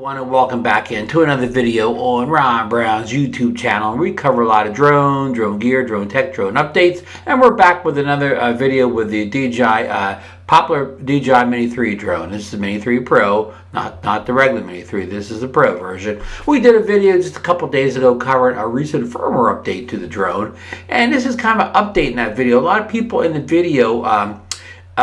everyone, and welcome back into another video on Ron Brown's YouTube channel. We cover a lot of drone gear, drone tech, drone updates, and we're back with another video with the DJI popular DJI Mini 3 drone. This is the Mini 3 Pro, not the regular Mini 3. This is the Pro version. We did a video just a couple days ago covering a recent firmware update to the drone, and this is kind of an update in that video. A lot of people in the video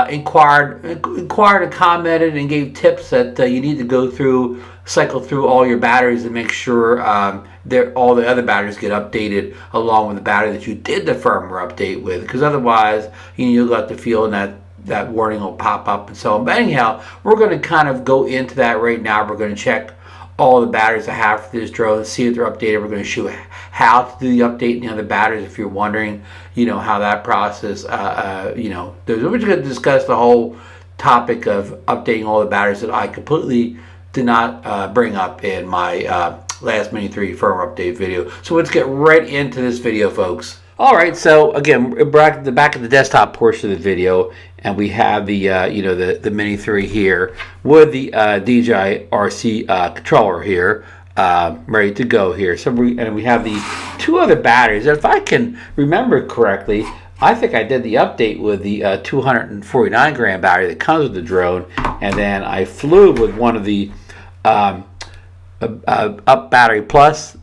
inquired and commented and gave tips that you need to cycle through all your batteries and make sure all the other batteries get updated along with the battery that you did the firmware update with, because otherwise you'll got the feeling that warning will pop up and so on. But anyhow, we're going to kind of go into that right now. We're going to check all the batteries I have for this drone, see if they're updated. We're going to show how to do the update in the other batteries if you're wondering, how that process, we're just going to discuss the whole topic of updating all the batteries that I completely did not bring up in my last Mini 3 firmware update video. So let's get right into this video, folks. All right, so again, we're at the back of the desktop portion of the video, and we have the the Mini 3 here with the DJI RC controller here, ready to go here. So we have the two other batteries. If I can remember correctly, I think I did the update with the 249 gram battery that comes with the drone, and then I flew with one of the Up Battery Plus,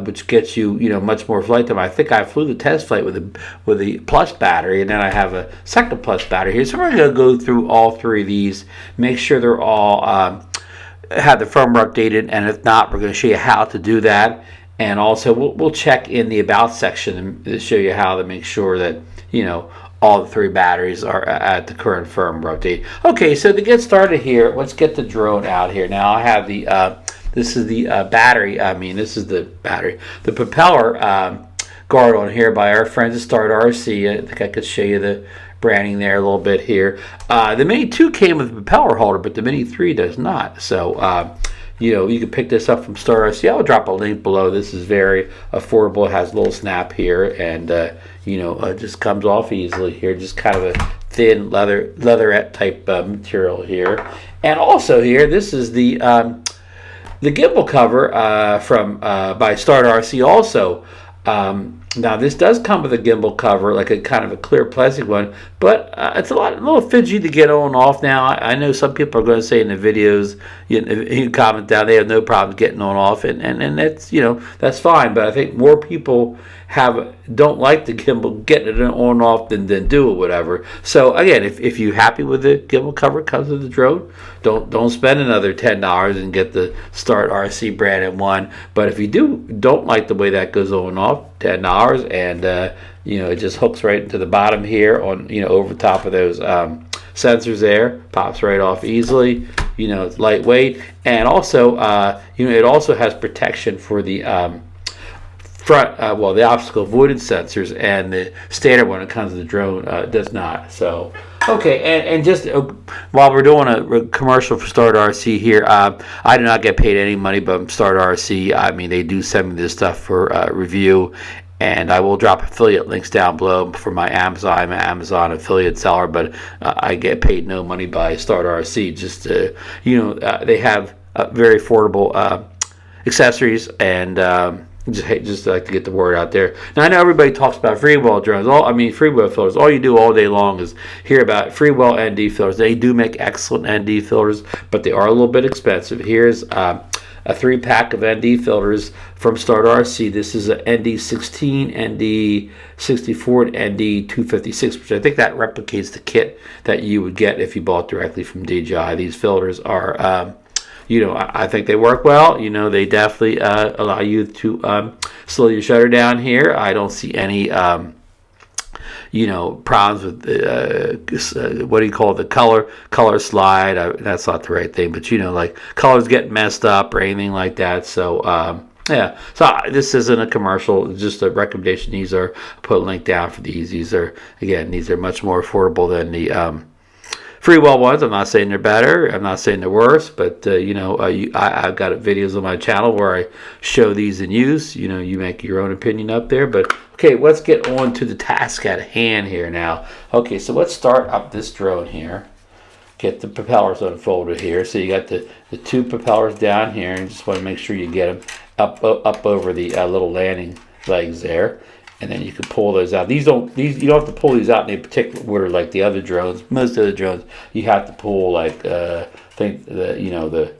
which gets you much more flight time. I think I flew the test flight with the Plus battery, and then I have a second Plus battery here. So we're going to go through all three of these, make sure they're all have the firmware updated, and if not, we're going to show you how to do that. And also we'll check in the about section to show you how to make sure that all the three batteries are at the current firmware update. Okay, so to get started here, let's get the drone out here. Now I have the this is the battery. This is the battery. The propeller guard on here by our friends at Start RC. I think I could show you the branding there a little bit here. The Mini 2 came with a propeller holder, but the Mini 3 does not. So, you can pick this up from Start RC. I'll drop a link below. This is very affordable. It has a little snap here, and it just comes off easily here. Just kind of a thin leatherette type material here. And also here, this is the gimbal cover from by Start RC also. Now this does come with a gimbal cover, like a kind of a clear plastic one, but it's a little fidgety to get on and off. Now I know some people are going to say in the videos, you comment down, they have no problem getting on and off, and that's that's fine. But I think more people don't like the gimbal getting it on and off than do it, whatever. So again, if you're happy with the gimbal cover comes with the drone, don't spend another $10 and get the Start RC branded one. But if you don't like the way that goes on and off, $10, and it just hooks right into the bottom here on over top of those sensors there, pops right off easily. It's lightweight, and also it also has protection for the front, the obstacle avoidance sensors, and the standard one that comes with the drone does not. So okay, and just while we're doing a commercial for Start RC here, I do not get paid any money by Start RC. They do send me this stuff for review, and I will drop affiliate links down below for my Amazon. I'm an Amazon affiliate seller, but I get paid no money by Start RC. Just they have very affordable accessories, and just like to get the word out there. Now I know everybody talks about freewheel drones. Freewheel filters. All you do all day long is hear about freewheel ND filters. They do make excellent ND filters, but they are a little bit expensive. Here's a 3-pack of ND filters from Start RC. This is a ND16, ND64, and ND256, which I think that replicates the kit that you would get if you bought directly from DJI. These filters are I think they work well. They definitely allow you to slow your shutter down here. I don't see any problems with what do you call it, the color slide. That's not the right thing, but like colors getting messed up or anything like that. So yeah, so this isn't a commercial, it's just a recommendation. These are, I'll put a link down for these. These are much more affordable than the freewheel ones. I'm not saying they're better, I'm not saying they're worse, but I've got videos on my channel where I show these in use. You make your own opinion up there. But okay, let's get on to the task at hand here now. Okay, so let's start up this drone here. get the propellers unfolded here. So you got the two propellers down here, and just want to make sure you get them up over the little landing legs there. And then you can pull those out. You don't have to pull these out in a particular order like the other drones. Most of the drones you have to pull like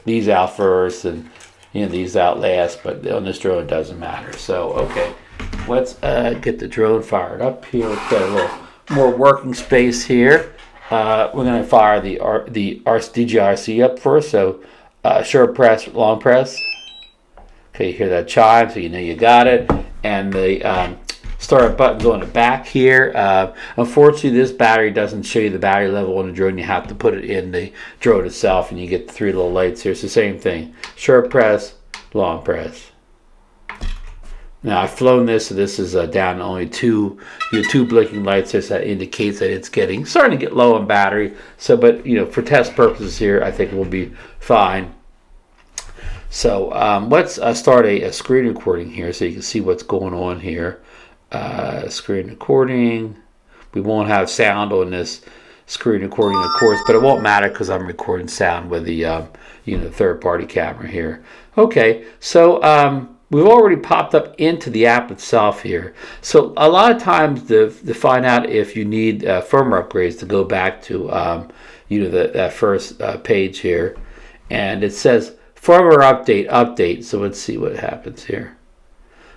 these out first and these out last. But on this drone it doesn't matter. So okay, let's get the drone fired up here. Let's get a little more working space here. We're going to fire the DJI up first. So short press, long press. Okay, you hear that chime, so you know you got it. And the start button's on the back here. Unfortunately, this battery doesn't show you the battery level on the drone. You have to put it in the drone itself, and you get the three little lights here. It's the same thing. Short press, long press. Now I've flown this, so this is down to only two blinking lights. This that indicates that it's starting to get low on battery. So, but for test purposes here, I think it will be fine. So let's start a screen recording here, so you can see what's going on here. Screen recording. We won't have sound on this screen recording, of course, but it won't matter because I'm recording sound with the third-party camera here. Okay, so we've already popped up into the app itself here. So a lot of times to find out if you need firmware upgrades, to go back to that first page here, and it says firmware update. So let's see what happens here.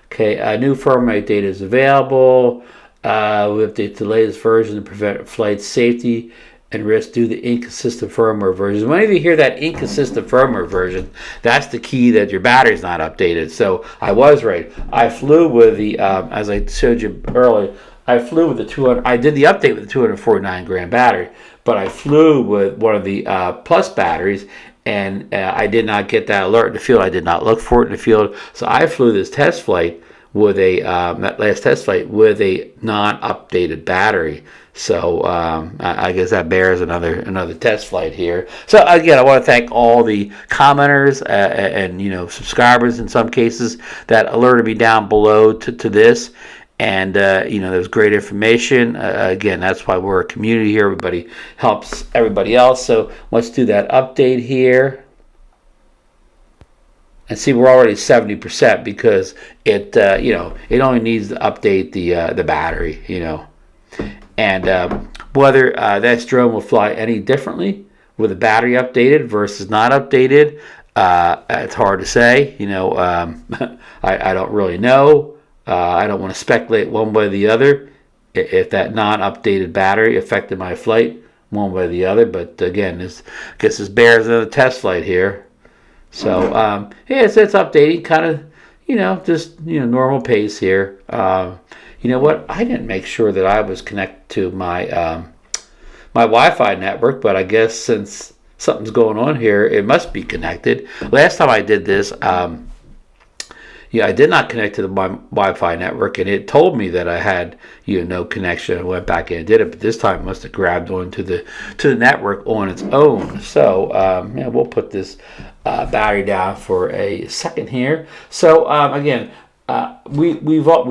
Okay, new firmware data is available. We update the latest version to prevent flight safety and risk due to inconsistent firmware versions. Whenever you hear that inconsistent firmware version, that's the key that your battery's not updated. So I was right. I flew with the, as I showed you earlier, I flew with the 200. I did the update with the 249 gram battery, but I flew with one of the plus batteries, and I did not get that alert in the field. I did not look for it in the field. So I flew this test flight with that last test flight with a non-updated battery. So I guess that bears another test flight here. So again, I want to thank all the commenters and subscribers in some cases that alerted me down below to this. And there's great information. Again, that's why we're a community here. Everybody helps everybody else. So let's do that update here. And see, we're already 70% because it it only needs to update the battery, And whether this drone will fly any differently with the battery updated versus not updated, it's hard to say. I don't really know. I don't want to speculate one way or the other if that non-updated battery affected my flight one way or the other. But again, I guess this bears another test flight here. So it's updating, kind of, just normal pace here. You know what? I didn't make sure that I was connected to my my Wi-Fi network, but I guess since something's going on here, it must be connected. Last time I did this, I did not connect to my Wi-Fi network, and it told me that I had no connection. I went back in and did it, but this time it must have grabbed onto the network on its own. So we'll put this battery down for a second here. So again, we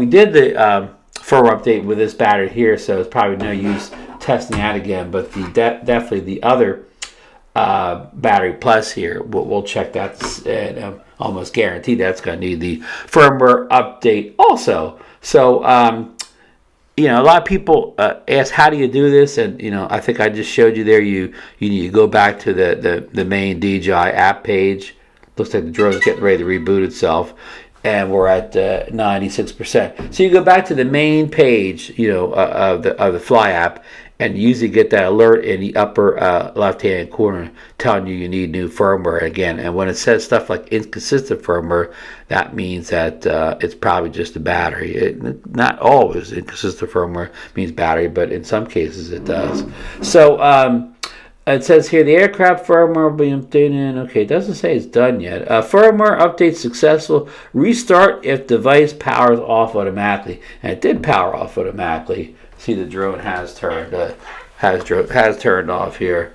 did the firmware update with this battery here, so it's probably no use testing that again. But definitely the other battery plus here, we'll check that, and almost guaranteed that's going to need the firmware update also. So a lot of people ask, how do you do this? And I think I just showed you there. You need to go back to the main DJI app page. Looks like the drone's getting ready to reboot itself, and we're at 96%. So you go back to the main page, of the Fly app, and usually get that alert in the upper left-hand corner telling you need new firmware again. And when it says stuff like inconsistent firmware, that means that it's probably just a battery. Not always inconsistent firmware means battery, but in some cases it does. So it says here the aircraft firmware will be updated. Okay, it doesn't say it's done yet. Firmware update successful. Restart if device powers off automatically. And it did power off automatically. See, the drone has turned off here.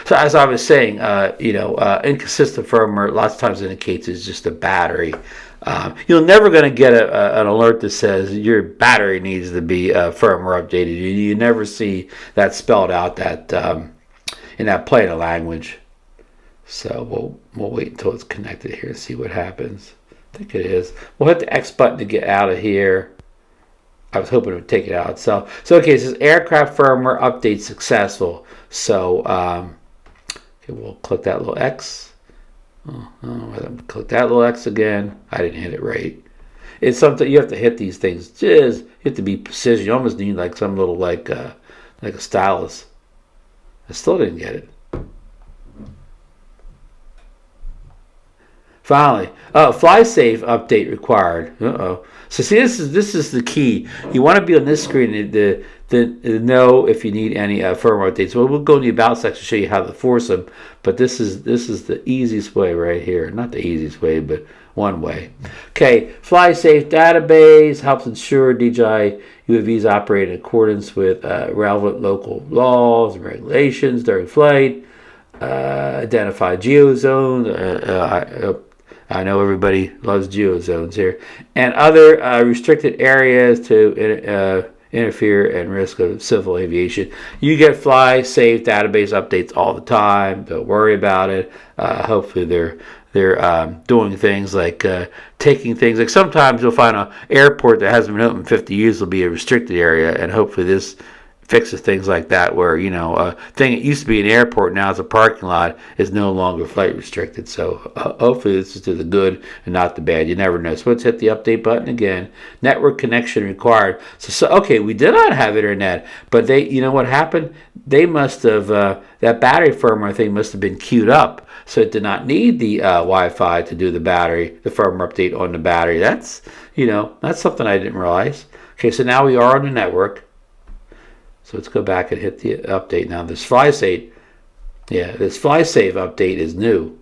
So as I was saying, inconsistent firmware lots of times indicates it's just a battery. You're never going to get an alert that says your battery needs to be firmware updated. You never see that spelled out that in that plain language. So we'll wait until it's connected here and see what happens. I think it is. We'll hit the X button to get out of here. I was hoping it would take it out itself. So okay, it says aircraft firmware update successful. So okay, we'll click that little X. Click that little X again. I didn't hit it right. It's something you have to hit these things. You have to be precision. You almost need like some little like a stylus. I still didn't get it. Finally, fly safe update required. So see, this is the key. You want to be on this screen to know if you need any firmware updates. Well, we'll go in the about section to show you how to force them. But this is the easiest way right here. Not the easiest way, but one way. Okay, fly safe database helps ensure DJI UAVs operate in accordance with relevant local laws and regulations during flight. Identify geozones. I know everybody loves geozones here, and other restricted areas to interfere and risk of civil aviation. You get fly safe database updates all the time. Don't worry about it. Hopefully they're doing things like taking things like sometimes you'll find an airport that hasn't been open in 50 years will be a restricted area, and hopefully this fixes things like that where, you know, a thing that used to be an airport now it's a parking lot is no longer flight restricted. So hopefully this is to the good and not the bad. You never know. So let's hit the update button again. Network connection required. So okay, we did not have internet, but they, you know what happened? They must have, that battery firmware thing must have been queued up. So it did not need the Wi-Fi to do the firmware update on the battery. That's, you know, that's something I didn't realize. Okay, so now we are on the network. So let's go back and hit the update now. This fly safe update is new.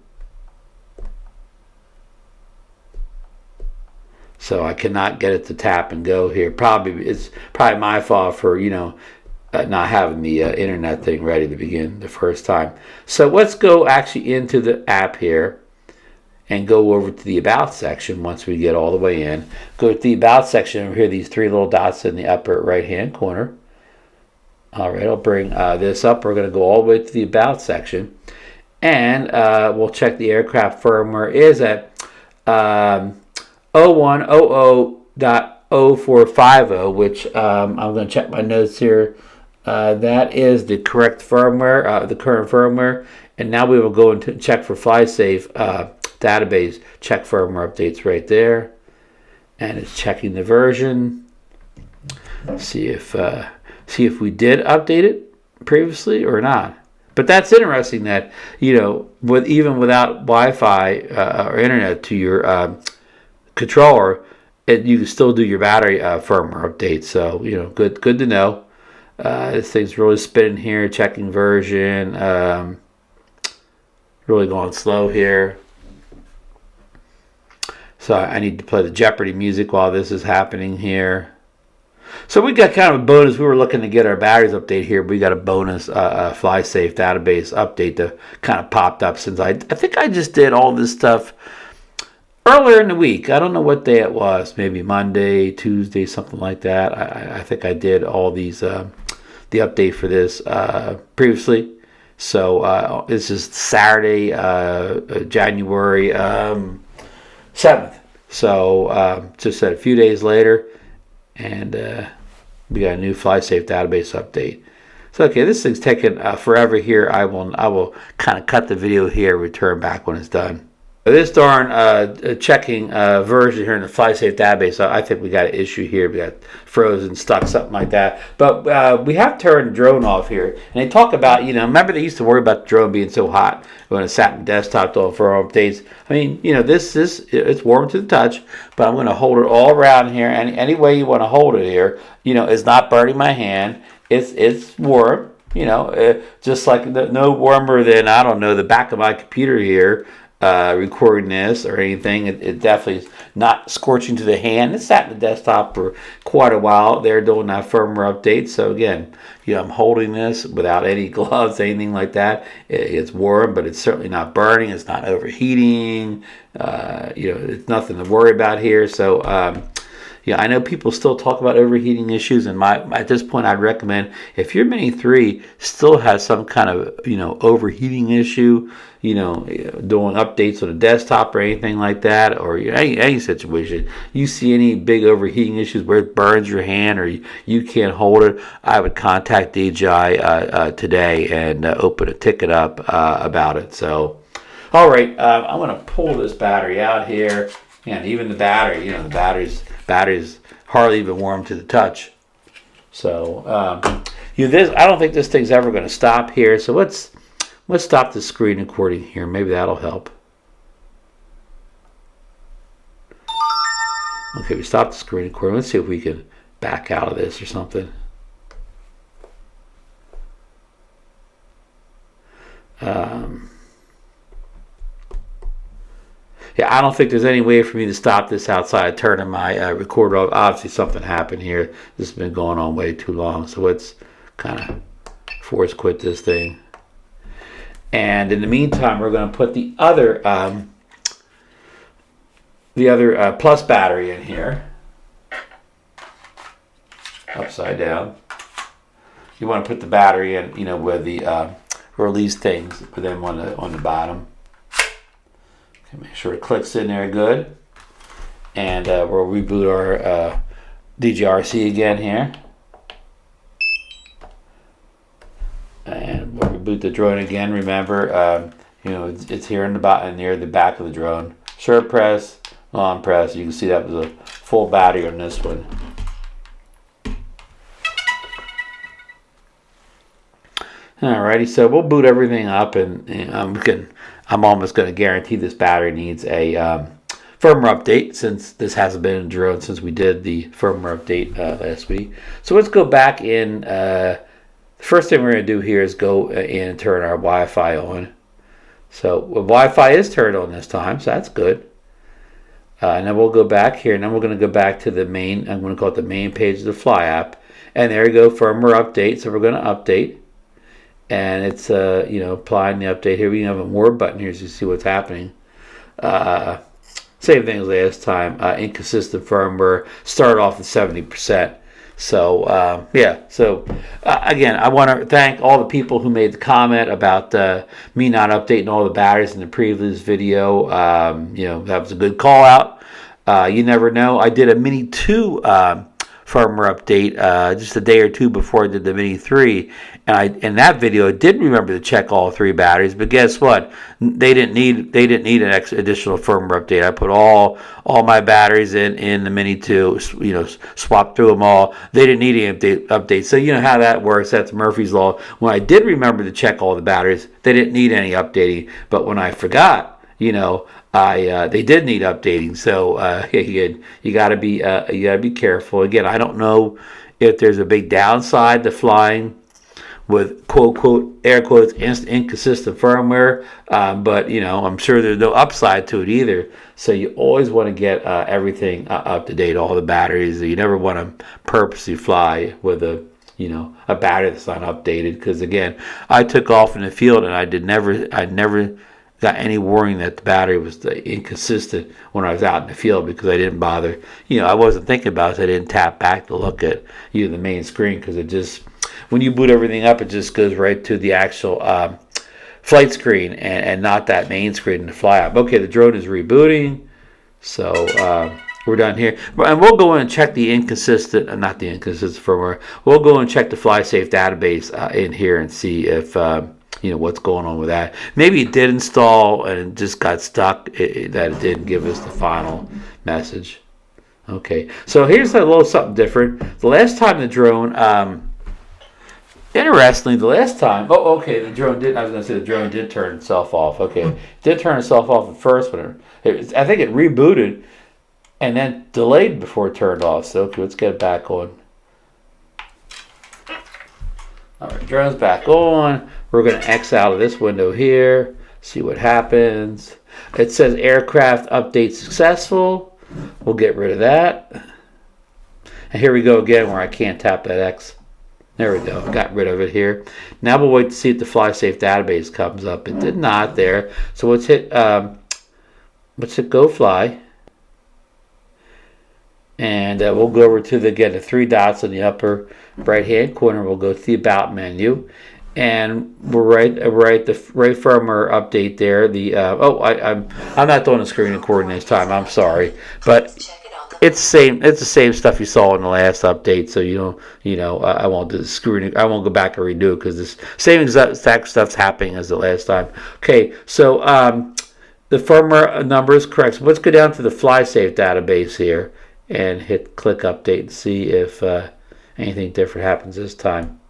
So I cannot get it to tap and go here. It's probably my fault for, you know, not having the internet thing ready to begin the first time. So let's go actually into the app here and go over to the about section once we get all the way in. Go to the about section over here, these three little dots in the upper right hand corner. All right, I'll bring this up. We're going to go all the way to the about section, and we'll check the aircraft firmware is at 01.00.0450, which I'm going to check my notes here. That is the correct firmware, the current firmware, and now we will go and check for FlySafe database. Check firmware updates right there, and it's checking the version. See if we did update it previously or not. But that's interesting that, you know, even without Wi-Fi or internet to your controller, you can still do your battery firmware update. So, you know, good to know. This thing's really spinning here, checking version. Really going slow here. So I need to play the Jeopardy music while this is happening here. So we got kind of a bonus. We were looking to get our batteries update here, but we got a bonus FlySafe database update that kind of popped up since I think I just did all this stuff earlier in the week. I don't know what day it was, maybe Monday, Tuesday, something like that. I think I did all these, the update for this previously. So this is Saturday, January 7th. So just a few days later. And we got a new FlySafe database update. So okay, this thing's taking forever here. I will kind of cut the video here, return back when it's done. This darn checking version here in the FlySafe database, I think we got an issue here. We got frozen, stuck, something like that. But we have turned the drone off here. And they talk about, you know, remember they used to worry about the drone being so hot when it sat in the desktop for updates. I mean, you know, it's warm to the touch, but I'm going to hold it all around here. Any way you want to hold it here, you know, it's not burning my hand. It's warm, you know, just like no warmer than, I don't know, the back of my computer here. Recording this or anything, it definitely is not scorching to the hand. It sat in the desktop for quite a while. They're doing that firmware update. So again, you know, I'm holding this without any gloves, anything like that. It's warm, but it's certainly not burning. It's not overheating. You know, it's nothing to worry about here. So Yeah, I know people still talk about overheating issues, and at this point, I'd recommend if your Mini 3 still has some kind of overheating issue, doing updates on the desktop or anything like that, or any situation, you see any big overheating issues where it burns your hand or you can't hold it, I would contact DJI today and open a ticket up about it. So, all right, I'm going to pull this battery out here, and even the battery, the battery's hardly even warm to the touch. So, I don't think this thing's ever going to stop here. So let's stop the screen recording here. Maybe that'll help. Okay, we stopped the screen recording. Let's see if we can back out of this or something. Yeah, I don't think there's any way for me to stop this outside turning my recorder off. Obviously, something happened here. This has been going on way too long. So let's kind of force quit this thing. And in the meantime, we're going to put the other plus battery in here, upside down. You want to put the battery in, with the release things, put them on the bottom. Okay, make sure it clicks in there good, and we'll reboot our DJRC again here. And we'll reboot the drone again. Remember, it's here in the bottom, near the back of the drone. Short press, long press. You can see that was a full battery on this one. Alrighty, so we'll boot everything up, and I'm almost going to guarantee this battery needs a firmware update, since this hasn't been in a drone since we did the firmware update last week. So let's go back in. The first thing we're going to do here is go in and turn our Wi-Fi on. So Wi-Fi is turned on this time, so that's good. And then we'll go back here, and then we're going to go back to the main, I'm going to call it the main page of the Fly app. And there you go, firmware update. So we're going to update. And it's, applying the update here. We have a more button here so you see what's happening. Same thing as last time. Inconsistent firmware. Start off at 70%. So, again, I want to thank all the people who made the comment about me not updating all the batteries in the previous video. That was a good call out. You never know. I did a Mini 2 firmware update just a day or two before I did the Mini 3, and in that video I did remember to check all 3 batteries, but guess what, they didn't need an additional firmware update. I put all my batteries in the Mini 2, swapped through them all. They didn't need any update. So you know how that works. That's Murphy's Law. When I did remember to check all the batteries, they didn't need any updating, but when I forgot, they did need updating. So you got to be careful. Again, I don't know if there's a big downside to flying with quote air quotes inconsistent firmware, but I'm sure there's no upside to it either. So you always want to get everything up to date, all the batteries. You never want to purposely fly with a battery that's not updated, because again, I took off in the field and I never got any warning that the battery was inconsistent when I was out in the field, because I didn't bother. I wasn't thinking about it. So I didn't tap back to look at the main screen, because it just, when you boot everything up, it just goes right to the actual flight screen and not that main screen in the Fly app. Okay, the drone is rebooting. So we're done here. And we'll go in and check the not the inconsistent firmware. We'll go and check the FlySafe database in here and see if what's going on with that. Maybe it did install and it just got stuck, that it didn't give us the final message. Okay, so here's a little something different. The last time the drone, interestingly, the drone did turn itself off. Okay, it did turn itself off at first, but I think it rebooted and then delayed before it turned off. So okay, let's get it back on. All right, drone's back on. We're going to X out of this window here, see what happens. It says aircraft update successful. We'll get rid of that. And here we go again where I can't tap that X. There we go. Got rid of it here. Now we'll wait to see if the FlySafe database comes up. It did not there. So let's hit go fly. And we'll go over to the three dots in the upper right hand corner. We'll go to the About menu, and we'll write the firmware update there. I'm not doing the screen recording this time. I'm sorry, but it's the same stuff you saw in the last update. So I won't do the screen. I won't go back and redo it because this same exact stuff's happening as the last time. Okay, so the firmware number is correct. So let's go down to the FlySafe database here and click update and see if anything different happens this time.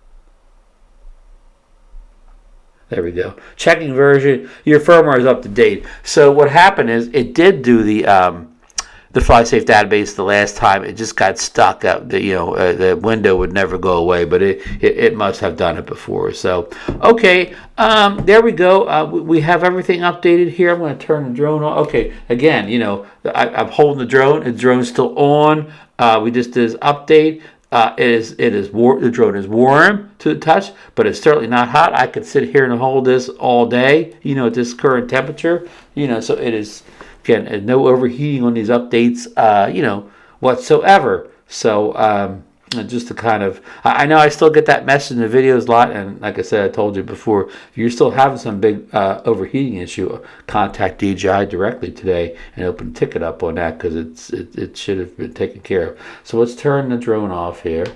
There we go. Checking version. Your firmware is up to date. So what happened is it did do the FlySafe database the last time. It just got stuck up. The window would never go away, but it must have done it before. So okay, there we go. We have everything updated here. I'm going to turn the drone on. Okay, again, I'm holding the drone. The drone's still on. We just did this update. The drone is warm to the touch, but it's certainly not hot. I could sit here and hold this all day, at this current temperature, so it is, again, no overheating on these updates, whatsoever. So, just to kind of, I know I still get that message in the videos a lot, and like I said, I told you before, if you're still having some big overheating issue, contact DJI directly today and open a ticket up on that, because it should have been taken care of. So let's turn the drone off here,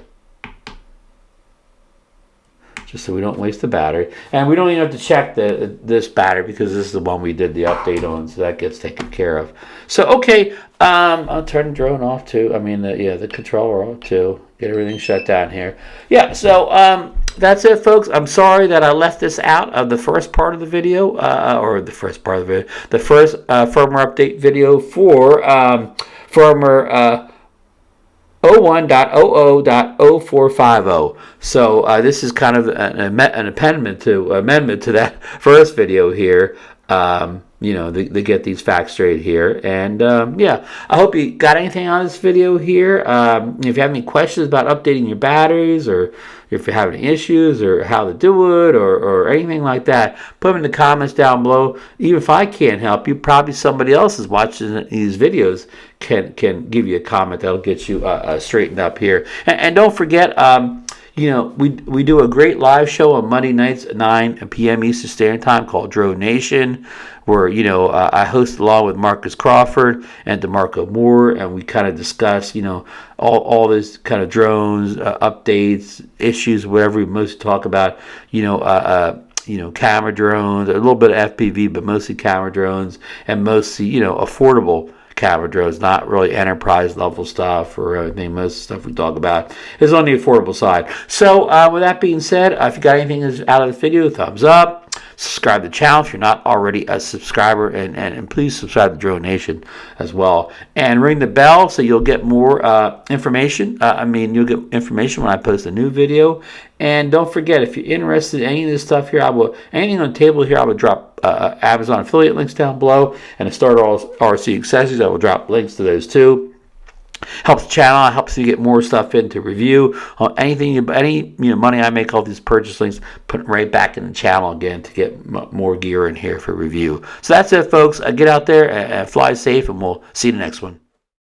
just so we don't waste the battery. And we don't even have to check this battery, because this is the one we did the update on, so that gets taken care of. So okay, I'll turn the drone off too. The controller off too. Get everything shut down here. Yeah, so that's it, folks. I'm sorry that I left this out of the first part of the video, the first firmware update video for firmware V01.00.0450. So this is kind of an amendment to that first video here. They get these facts straight here. And I hope you got anything on this video here. If you have any questions about updating your batteries, or if you have any issues, or how to do it, or anything like that, put them in the comments down below. Even if I can't help you, probably somebody else is watching these videos can give you a comment that'll get you straightened up here. And don't forget, we do a great live show on Monday nights at 9 p.m. Eastern Standard Time called Drone Nation, where I host along with Marcus Crawford and DeMarco Moore, and we kind of discuss all this kind of drones updates, issues, whatever we mostly talk about. Camera drones, a little bit of FPV, but mostly camera drones, and mostly affordable camera drones, not really enterprise level stuff or anything. Most of the stuff we talk about is on the affordable side. So with that being said, if you got anything that's out of the video, thumbs up. Subscribe to the channel if you're not already a subscriber, and please subscribe to Drone Nation as well. And ring the bell so you'll get more information. You'll get information when I post a new video. And don't forget, if you're interested in any of this stuff here, anything on the table here, I will drop Amazon affiliate links down below, and the Starter RC accessories, I will drop links to those too. Helps the channel, helps you get more stuff in to review. Any money I make off these purchase links, put it right back in the channel again to get more gear in here for review. So that's it, folks. Get out there and fly safe, and we'll see you in the next one.